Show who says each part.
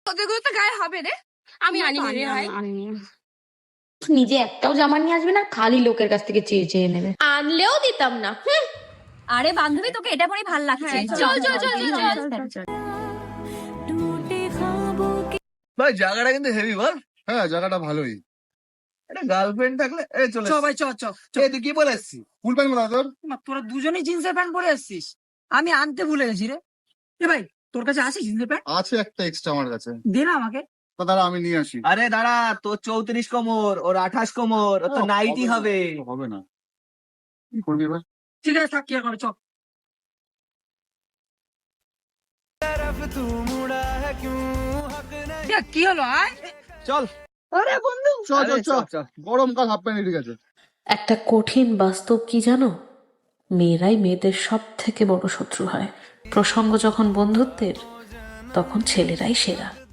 Speaker 1: তোদেরগুলো তো গায়ে হবে রে। আমি আনিনি রে ভাই।
Speaker 2: নিজে একটাও জামা নিয়ে আসবে না, খালি লোকের কাছ থেকে চেয়ে চেয়ে নেবে।
Speaker 1: আনলেও দিতাম না।
Speaker 3: আরে বান্ধবী, তোকে এটা পরেই ভাল লাগছে।
Speaker 1: চল চল চল চল চল।
Speaker 4: ভাই জায়গাটা কিন্তু হেভি বল।
Speaker 5: হ্যাঁ, জায়গাটা ভালোই।
Speaker 4: একটা গার্লফ্রেন্ড থাকলে এই চলে
Speaker 6: চ ভাই চ চ চ।
Speaker 4: এই তুই কি বলে এসছিস?
Speaker 5: ফুল প্যান্ট কোথা তোর?
Speaker 6: তোরা দুজনেই জিন্সের প্যান্ট পরে আসছিস, আমি আনতে ভুলে গেছি রে। এ ভাই, তোর কাছে আছে জিন্সের প্যান্ট?
Speaker 5: আছে একটা এক্সট্রা আমার কাছে।
Speaker 6: দে না আমাকে।
Speaker 5: তো দাঁড়া আমি নিয়ে আসি।
Speaker 4: আরে দাঁড়া, তোর 34 কোমর, ওর 28 কোমর, ওর তো নাইটি হবে।
Speaker 5: হবে না, কি করবি এবার?
Speaker 6: ঠিক আছে থাক, কি আর করে চ। কি হলো আয়?
Speaker 4: চল
Speaker 6: আরে বন্ধু,
Speaker 5: চ চ চ, গরমকাল হাফ প্যান্ট ঠিক আছে।
Speaker 7: একটা কঠিন বাস্তব কি জানো, মেয়েরাই মেয়েদের সব থেকে বড় শত্রু হয়। প্রসঙ্গ যখন বন্ধুত্বের, তখন ছেলেরাই সেরা।